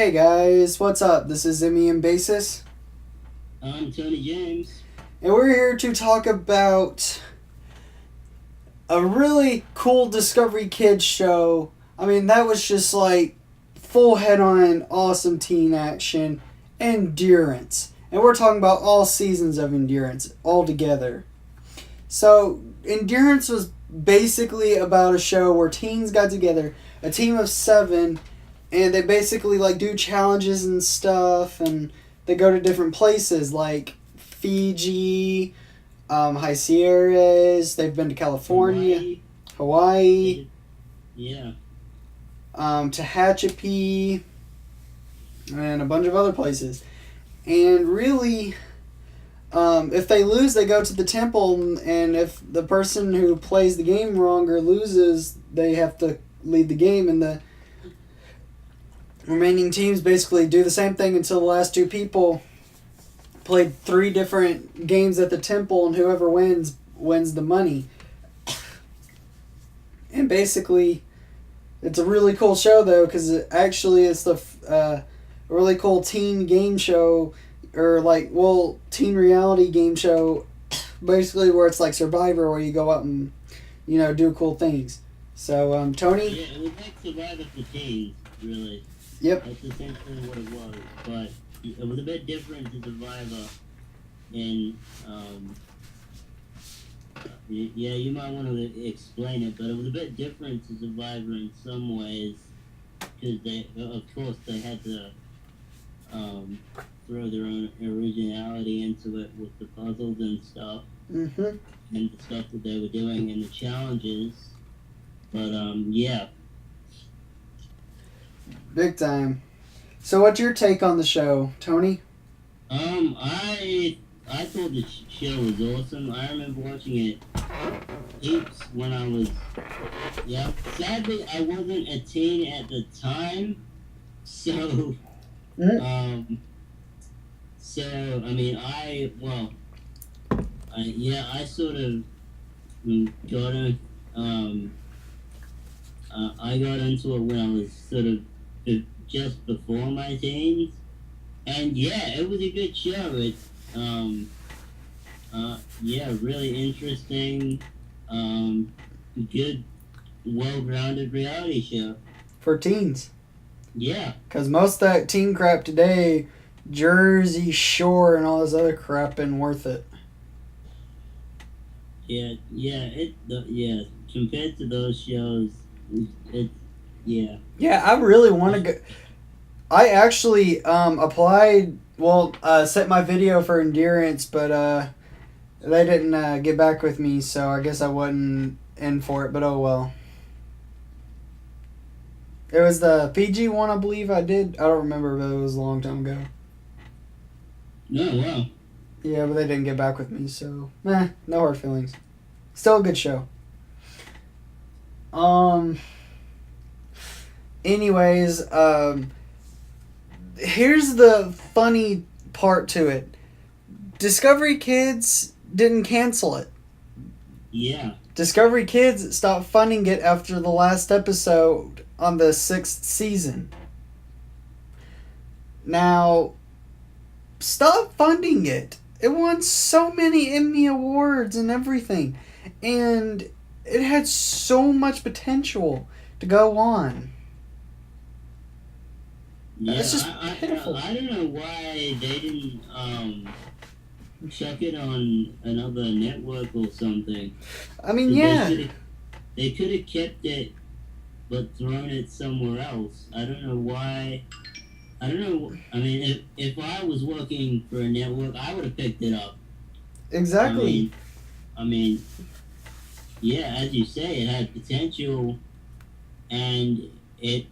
Hey guys, what's up? This is Zimmy and Basis, I'm Tony James. and we're here to talk about a really cool Discovery Kids show. I mean, that was just like full head on, awesome teen action, Endurance. And we're talking about all seasons of Endurance all together. So, Endurance was basically about a show where teens got together, a team of 7, and they basically like do challenges and stuff, and they go to different places like Fiji, High Sierras. They've been to California, Hawaii, Yeah. Tehachapi, and a bunch of other places. And really, if they lose, they go to the temple, and if the person who plays the game wrong or loses, they have to lead the game, and the remaining teams basically do the same thing until the last 2 people played 3 different games at the temple, and whoever wins the money. And basically, it's a really cool show though, because it's the really cool teen game show, or teen reality game show, basically where it's like Survivor, where you go out and do cool things. So Tony. Yeah, it was like Survivor for teens, really. Yep. That's essentially what it was, but it was a bit different to Survivor. And yeah, you might want to explain it, but it was a bit different to Survivor in some ways, because of course, they had to throw their own originality into it with the puzzles and stuff, Mhm. and the stuff that they were doing and the challenges. But yeah. Big time. So what's your take on the show, Tony? I thought the show was awesome. I remember watching it heaps when I was, yeah. Sadly, I wasn't a teen at the time, so, so I mean, I sort of got in, I got into it when I was sort of just before my teens, and yeah, it was a good show. It, yeah, really interesting, good, well-rounded reality show. For teens. Yeah. Because most of that teen crap today, Jersey Shore and all this other crap, ain't worth it. Yeah, compared to those shows, yeah. Yeah, I really want to go. I actually applied, set my video for Endurance, but they didn't get back with me, so I guess I wasn't in for it, but oh well. It was the Fiji one, I believe I did. I don't remember, but it was a long time ago. No, wow. Yeah, but they didn't get back with me, so no hard feelings. Still a good show. Anyways, here's the funny part to it. Discovery Kids didn't cancel it. Yeah. Discovery Kids stopped funding it after the last episode on the 6th season. Now, stop funding it. It won so many Emmy Awards and everything. And it had so much potential to go on. Yeah, It's just pitiful. I don't know why they didn't chuck it on another network or something. I mean, yeah. They could have kept it, but thrown it somewhere else. I don't know why. I don't know. I mean, if I was working for a network, I would have picked it up. Exactly. I mean, yeah, as you say, it had potential, and it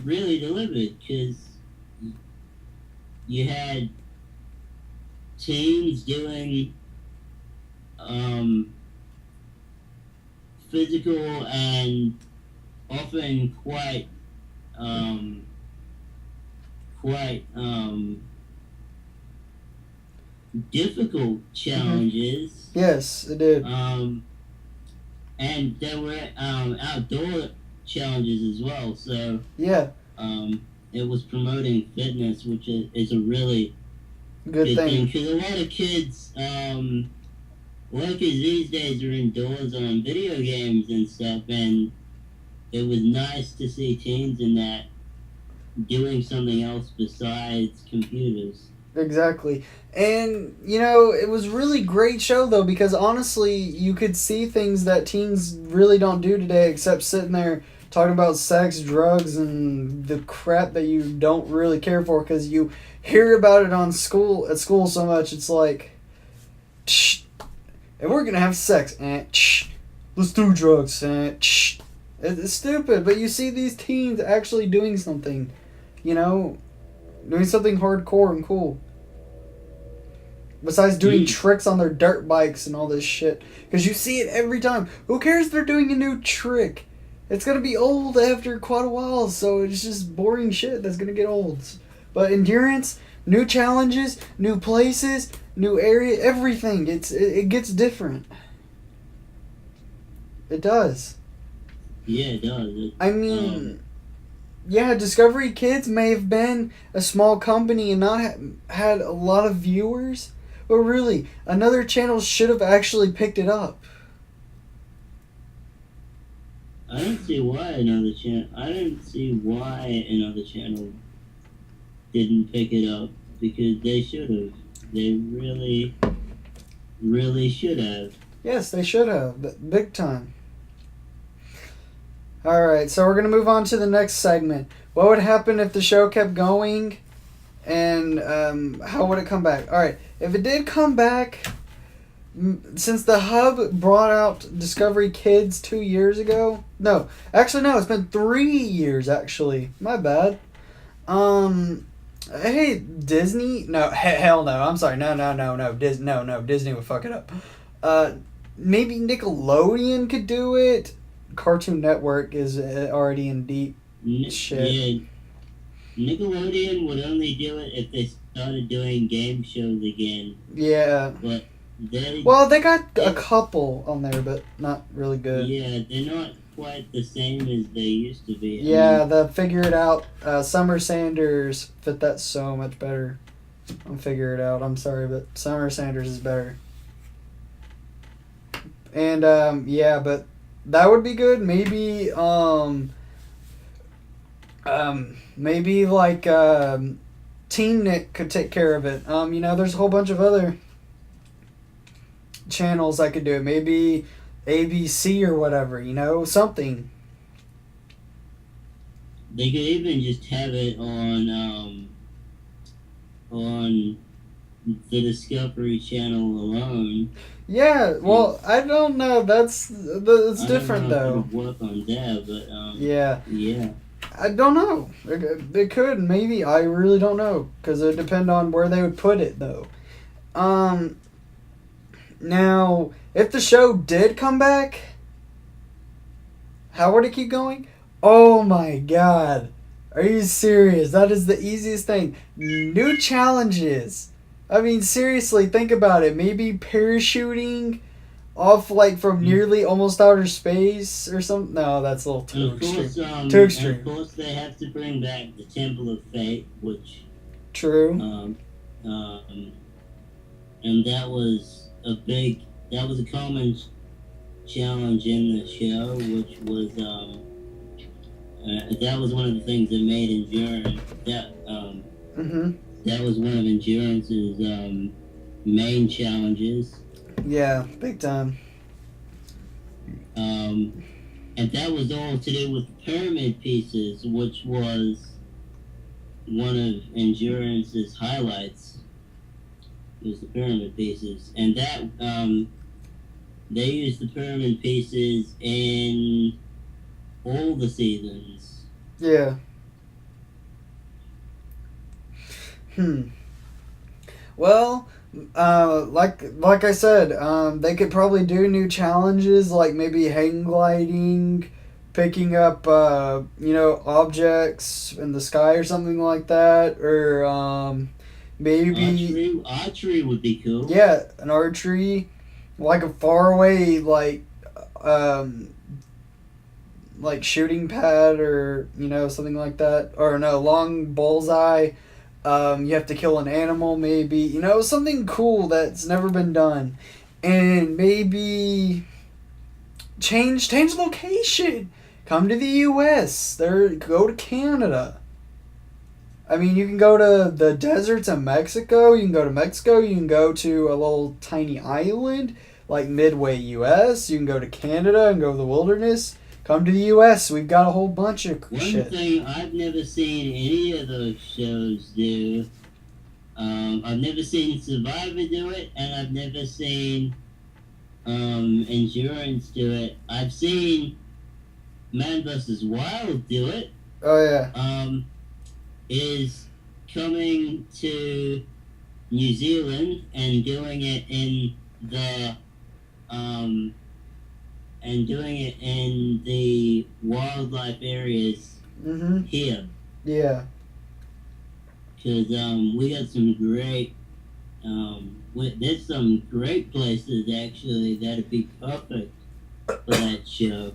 really delivered, because you had teams doing physical and often quite difficult challenges. Yes, it did. And there were outdoor challenges as well. So Yeah. it was promoting fitness, which is a really Good good thing. thing. Because a lot of kids these days are indoors on video games and stuff, and it was nice to see teens in that doing something else besides computers. Exactly. And, you know, it was really great show, though, because honestly, you could see things that teens really don't do today except sitting there talking about sex, drugs, and the crap that you don't really care for because you hear about it at school so much. It's like, shh, and we're going to have sex, and shh, let's do drugs, and shh. It's stupid, but you see these teens actually doing something, you know, doing something hardcore and cool. Besides doing tricks on their dirt bikes and all this shit. Because you see it every time. Who cares if they're doing a new trick? It's going to be old after quite a while, so it's just boring shit that's going to get old. But endurance, new challenges, new places, new area, everything. It gets different. It does. Yeah, it does. I mean, yeah, Discovery Kids may have been a small company and not had a lot of viewers. But really, another channel should have actually picked it up. I don't see why another channel didn't pick it up, because they should have. They really, really should have. Yes, they should have. Big time. Alright, so we're going to move on to the next segment. What would happen if the show kept going? And how would it come back? Alright, if it did come back, since the Hub brought out Discovery Kids 2 years ago. No, actually no, it's been 3 years actually. My bad. Hey, Disney? No, hell no. I'm sorry. No. Disney would fuck it up. Maybe Nickelodeon could do it. Cartoon Network is already in deep shit. Yeah, Nickelodeon would only do it if they started doing game shows again. Yeah. But they got a couple on there, but not really good. Yeah, they're not quite the same as they used to be. Yeah, the Figure It Out. Summer Sanders fit that so much better. I'll figure it out. I'm sorry, but Summer Sanders is better. And yeah, but that would be good. Maybe maybe like Teen Nick could take care of it. You know, there's a whole bunch of other channels I could do it. Maybe ABC or whatever, you know, something. They could even just have it on the Discovery Channel alone. Yeah, well, I don't know. That's different though. I don't know if it would work on that, but yeah. Yeah. I don't know. It could, maybe. I really don't know, because it would depend on where they would put it, though. Now, if the show did come back, how would it keep going? Oh my god. Are you serious? That is the easiest thing. New challenges. I mean, seriously, think about it. Maybe parachuting off, like, from nearly almost outer space or something. No, that's a little too extreme. Too extreme. Of course, they have to bring back the Temple of Fate, which... True. And that was a common challenge in the show, which was, that was one of the things that made Endurance, that was one of Endurance's, main challenges. Yeah, big time. And that was all to do with pyramid pieces, which was one of Endurance's highlights. Was the pyramid pieces, and that they used the pyramid pieces in all the seasons. Yeah. Well, like I said, they could probably do new challenges, like maybe hang gliding, picking up, objects in the sky or something like that, or maybe archery would be cool. Yeah, an archery, like a far away, like like shooting pad or something like that, or no, long bullseye. You have to kill an animal, maybe something cool that's never been done, and maybe change location. Come to the U.S. Go to Canada. I mean, you can go to the deserts of Mexico. You can go to Mexico. You can go to a little tiny island like Midway, U.S. You can go to Canada and go to the wilderness. Come to the U.S. We've got a whole bunch of shit. One thing I've never seen any of those shows do, I've never seen Survivor do it, and I've never seen Endurance do it. I've seen Man vs. Wild do it. Oh, yeah. Is coming to New Zealand and doing it in the wildlife areas here. Yeah. Because we got some great there's some great places actually that'd be perfect for that show.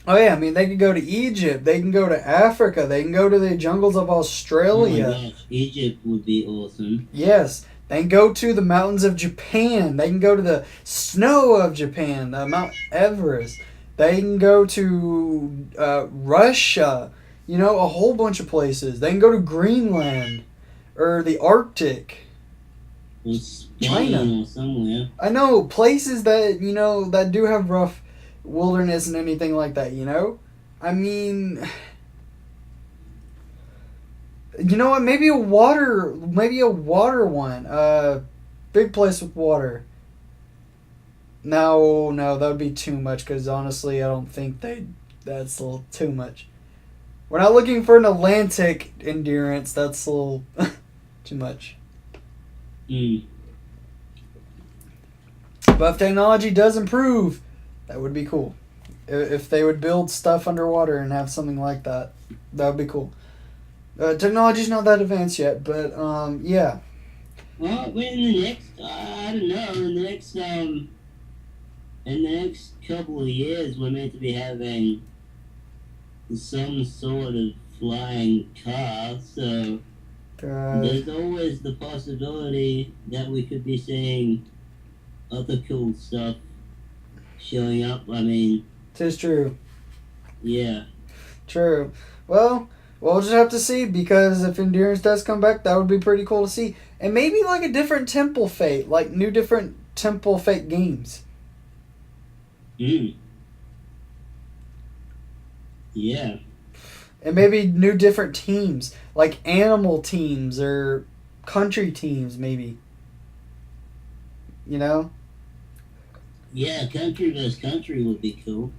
Oh yeah, I mean they can go to Egypt, they can go to Africa, they can go to the jungles of Australia. Oh my gosh, Egypt would be awesome. Yes, they can go to the mountains of Japan. They can go to the snow of Japan, Mount Everest. They can go to Russia. A whole bunch of places. They can go to Greenland or the Arctic. Or Spain China. or somewhere. I know places that that do have rough wilderness and anything like that, I mean, what, maybe a water one, big place with water. No, that would be too much, because honestly I don't think that's a little too much. We're not looking for an Atlantic endurance, that's a little too much. But if technology does improve, that would be cool. If they would build stuff underwater and have something like that, that would be cool. Technology's not that advanced yet, but yeah. Well, in the next, I don't know, in the next couple of years, we're meant to be having some sort of flying car, so there's always the possibility that we could be seeing other cool stuff showing up. I mean, tis true. Yeah. True. Well, we'll just have to see, because if Endurance does come back, that would be pretty cool to see. And maybe like a different Temple Fate, like new different Temple Fate games. Yeah. And maybe new different teams, like animal teams or country teams, maybe. Yeah, country versus country would be cool.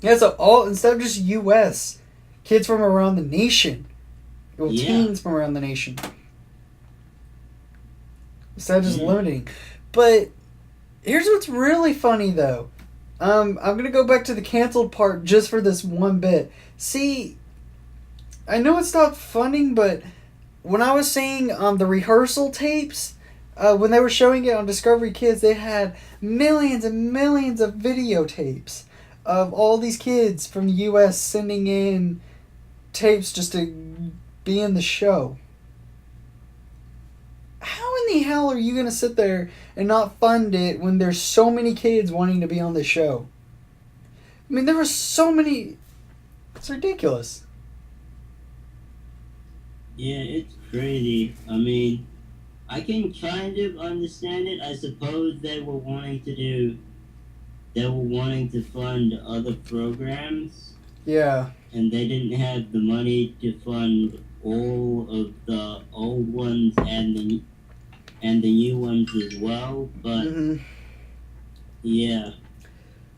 Yeah, so instead of just U.S., kids from around the nation. Well, teens from around the nation. Instead of just limiting. But here's what's really funny, though. I'm going to go back to the canceled part just for this one bit. See, I know it's not funny, but when I was seeing the rehearsal tapes, when they were showing it on Discovery Kids, they had millions and millions of videotapes of all these kids from the U.S. sending in tapes just to be in the show. How in the hell are you going to sit there and not fund it when there's so many kids wanting to be on the show? I mean, there were so many... It's ridiculous. Yeah, it's crazy. I mean, I can kind of understand it. I suppose they were wanting to fund other programs. Yeah. And they didn't have the money to fund all of the old ones and the new ones as well. But yeah,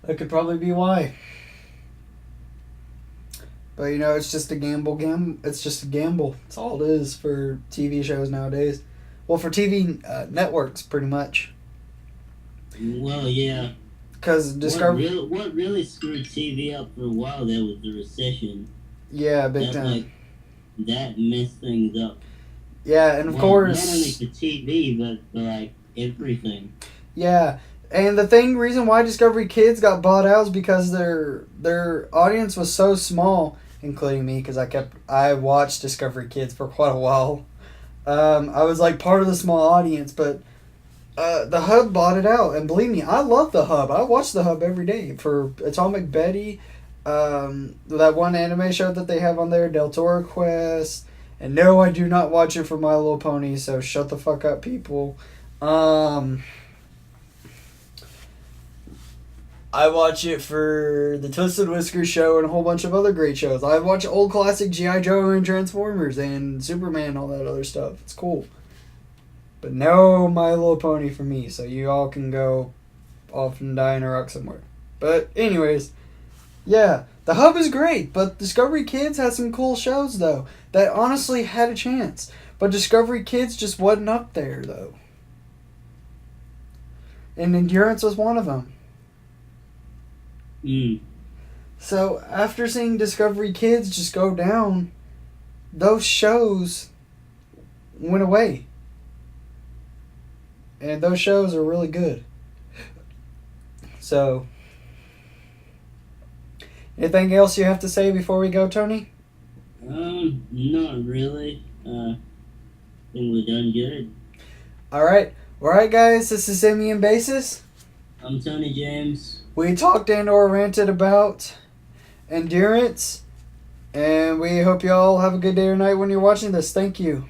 that could probably be why. But it's just a gamble. It's just a gamble. That's all it is for TV shows nowadays. Well, for TV networks, pretty much. Well, yeah. Because Discovery... What really screwed TV up for a while there was the recession. Yeah, big time. That messed things up. Yeah, and of course... Not only for TV, but for, everything. Yeah, And the reason why Discovery Kids got bought out is because their audience was so small, including me, because I watched Discovery Kids for quite a while. I was like part of the small audience, but the Hub bought it out, and believe me, I love the Hub. I watch the Hub every day for Atomic Betty, that one anime show that they have on there, Del Toro Quest. And no, I do not watch it for My Little Pony, so shut the fuck up, people. I watch it for the Twisted Whiskers show and a whole bunch of other great shows. I watch old classic G.I. Joe and Transformers and Superman and all that other stuff. It's cool. But no My Little Pony for me, so you all can go off and die in a rock somewhere. But anyways, yeah, the Hub is great, but Discovery Kids has some cool shows, though, that honestly had a chance. But Discovery Kids just wasn't up there, though. And Endurance was one of them. So after seeing Discovery Kids just go down, those shows went away. And those shows are really good. So, anything else you have to say before we go, Tony? Not really. I think we're done good. Alright, guys, this is Simeon Basis. I'm Tony James. We talked and or ranted about Endurance, and we hope you all have a good day or night when you're watching this. Thank you.